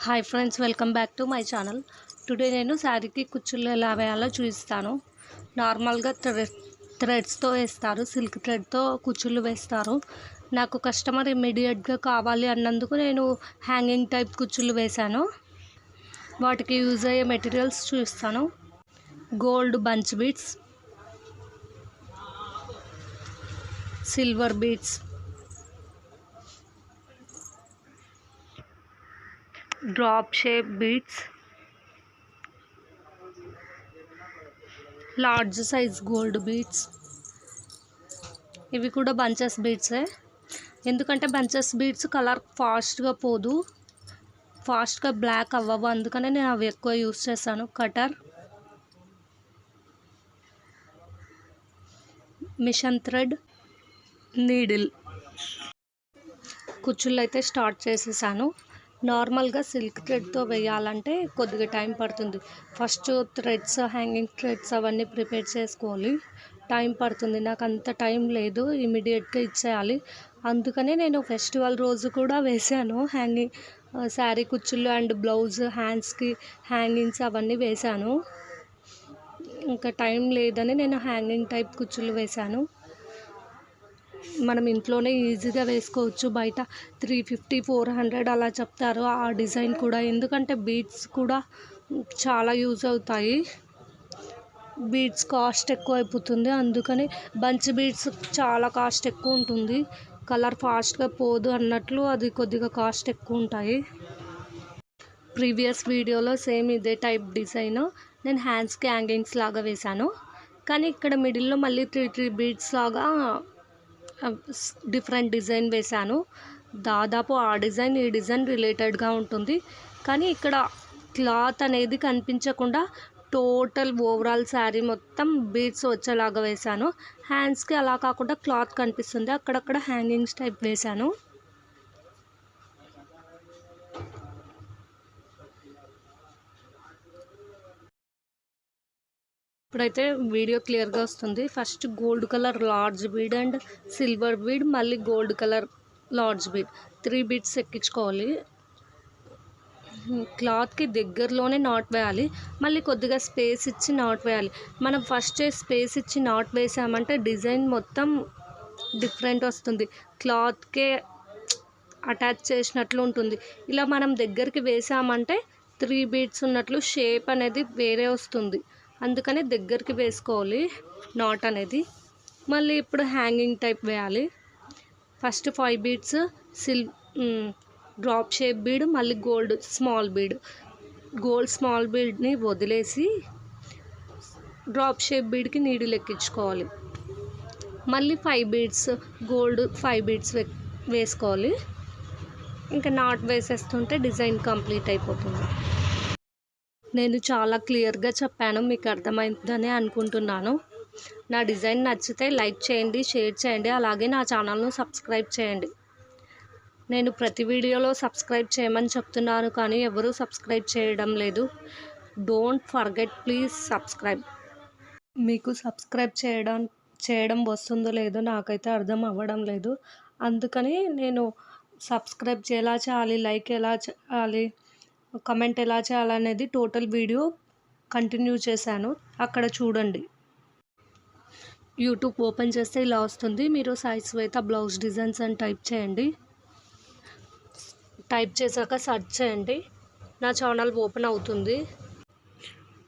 Hi friends, welcome back to my channel. Today నేను శారీకి కుచ్చులు ఎలా వేయాలో చూపిస్తాను. నార్మల్గా థ్రెడ్స్తో వేస్తారు, సిల్క్ థ్రెడ్తో కుచ్చులు వేస్తారు. నాకు కస్టమర్ ఇమ్మీడియట్గా కావాలి అన్నందుకు నేను హ్యాంగింగ్ టైప్ కుచ్చులు వేశాను. వాటికి యూజ్ అయ్యే మెటీరియల్స్ చూపిస్తాను. Gold bunch beads, silver beads, drop shape beads, large size gold beads. ఇవి కూడా బంచెస్ బీడ్సే, ఎందుకంటే బంచెస్ బీడ్స్ కలర్ ఫాస్ట్గా పోదు, ఫాస్ట్గా బ్లాక్ అవ్వవు, అందుకనే నేను అవి ఎక్కువ యూస్ చేస్తాను. Cutter, machine thread, needle. కుచ్చుళ్ళు అయితే స్టార్ట్ చేసేసాను. నార్మల్గా సిల్క్ థ్రెడ్తో వేయాలంటే కొద్దిగా టైం పడుతుంది. ఫస్ట్ థ్రెడ్స్, హ్యాంగింగ్ థ్రెడ్స్ అవన్నీ ప్రిపేర్ చేసుకోవాలి, టైం పడుతుంది. నాకు అంత టైం లేదు, ఇమీడియట్గా ఇచ్చేయాలి. అందుకనే నేను ఫెస్టివల్ రోజు కూడా వేసాను హ్యాంగింగ్ శారీ కుచ్చుళ్ళు అండ్ బ్లౌజ్ హ్యాండ్స్కి హ్యాంగింగ్స్ అవన్నీ వేశాను. ఇంకా టైం లేదని నేను హ్యాంగింగ్ టైప్ కుచ్చుళ్ళు వేశాను. మనం ఇంట్లోనే ఈజీగా వేసుకోవచ్చు. బయట 350, 400 అలా చెప్తారు ఆ డిజైన్ కూడా, ఎందుకంటే బీడ్స్ కూడా చాలా యూజ్ అవుతాయి. బీడ్స్ కాస్ట్ ఎక్కువ అయిపోతుంది, అందుకని బంచ్ బీడ్స్ చాలా కాస్ట్ ఎక్కువ ఉంటుంది. కలర్ ఫాస్ట్గా పోదు అన్నట్లు అది కొద్దిగా కాస్ట్ ఎక్కువ ఉంటాయి. ప్రీవియస్ వీడియోలో సేమ్ ఇదే టైప్ డిజైన్ నేను హ్యాండ్స్కి హ్యాంగింగ్స్ లాగా వేశాను, కానీ ఇక్కడ మిడిల్లో మళ్ళీ 3 బీడ్స్ లాగా డిఫరెంట్ డిజైన్ వేశాను. దాదాపు ఆ డిజైన్ ఈ డిజైన్ రిలేటెడ్గా ఉంటుంది, కానీ ఇక్కడ క్లాత్ అనేది కనిపించకుండా టోటల్ ఓవరాల్ శారీ మొత్తం బీడ్స్ వచ్చేలాగా వేశాను. హ్యాండ్స్కి అలా కాకుండా క్లాత్ కనిపిస్తుంది, అక్కడక్కడ హ్యాంగింగ్స్ టైప్ వేశాను. ఇప్పుడైతే వీడియో క్లియర్గా వస్తుంది. First gold colour large bead and silver bead, మళ్ళీ gold colour large bead, 3 beads ఎక్కించుకోవాలి. క్లాత్కి దగ్గరలోనే నాట్ వేయాలి, మళ్ళీ కొద్దిగా స్పేస్ ఇచ్చి నాట్ వేయాలి. మనం ఫస్ట్ స్పేస్ ఇచ్చి నాట్ వేసామంటే డిజైన్ మొత్తం డిఫరెంట్ వస్తుంది, క్లాత్కే అటాచ్ చేసినట్లు ఉంటుంది. ఇలా మనం దగ్గరికి వేసామంటే 3 బీడ్స్ ఉన్నట్లు షేప్ అనేది వేరే వస్తుంది, అందుకని దగ్గరికి వేసుకోవాలి నాట్ అనేది. మళ్ళీ ఇప్పుడు హ్యాంగింగ్ టైప్ వేయాలి. First 5 beads drop shape bead, మళ్ళీ gold small bead. Gold small బీడ్ని వదిలేసి డ్రాప్ షేప్ బీడ్కి నీడిల్ ఎక్కించుకోవాలి. మళ్ళీ 5 బీడ్స్ గోల్డ్ 5 బీడ్స్ వేసుకోవాలి. ఇంకా నాట్ వేసేస్తుంటే డిజైన్ కంప్లీట్ అయిపోతుంది. నేను చాలా క్లియర్గా చెప్పాను, మీకు అర్థమైందని అనుకుంటున్నాను. నా డిజైన్ నచ్చితే లైక్ చేయండి, షేర్ చేయండి, అలాగే నా ఛానల్ను సబ్స్క్రైబ్ చేయండి. నేను ప్రతి వీడియోలో సబ్స్క్రైబ్ చేయమని చెప్తున్నాను, కానీ ఎవరూ సబ్స్క్రైబ్ చేయడం లేదు. Don't forget, please subscribe. మీకు సబ్స్క్రైబ్ చేయడం వస్తుందో లేదో నాకైతే అర్థం అవ్వడం లేదు, అందుకని నేను సబ్స్క్రైబ్ ఎలా చేయాలి, లైక్ ఎలా చేయాలి, కమెంట్ ఎలా చేయాలనేది టోటల్ వీడియో కంటిన్యూ చేశాను, అక్కడ చూడండి. యూట్యూబ్ ఓపెన్ చేస్తే ఇలా వస్తుంది. మీరు సాయి శ్వేత బ్లౌజ్ డిజైన్స్ అని టైప్ చేయండి. టైప్ చేశాక సెర్చ్ చేయండి, నా ఛానల్ ఓపెన్ అవుతుంది.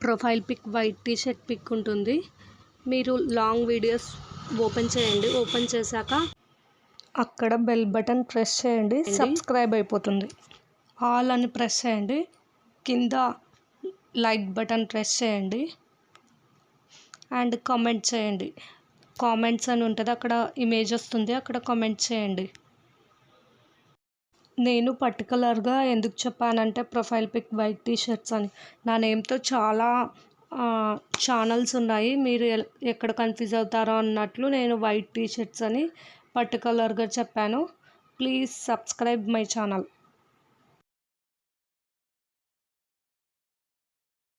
Profile pic white T-shirt pic ఉంటుంది. మీరు లాంగ్ వీడియోస్ ఓపెన్ చేయండి. ఓపెన్ చేశాక అక్కడ బెల్ బటన్ ప్రెస్ చేయండి, సబ్స్క్రైబ్ అయిపోతుంది. ఆల్ అని ప్రెస్ చేయండి, కింద లైక్ బటన్ ప్రెస్ చేయండి అండ్ కామెంట్ చేయండి. కామెంట్స్ అని ఉంటుంది, అక్కడ ఇమేజ్ వస్తుంది, అక్కడ కామెంట్ చేయండి. నేను పర్టికులర్గా ఎందుకు చెప్పానంటే ప్రొఫైల్ పిక్ వైట్ టీషర్ట్స్ అని, నా నేమ్తో చాలా ఛానల్స్ ఉన్నాయి, మీరు ఎక్కడ కన్ఫ్యూజ్ అవుతారో అన్నట్లు నేను వైట్ టీషర్ట్స్ అని పర్టికులర్గా చెప్పాను. Please subscribe my channel.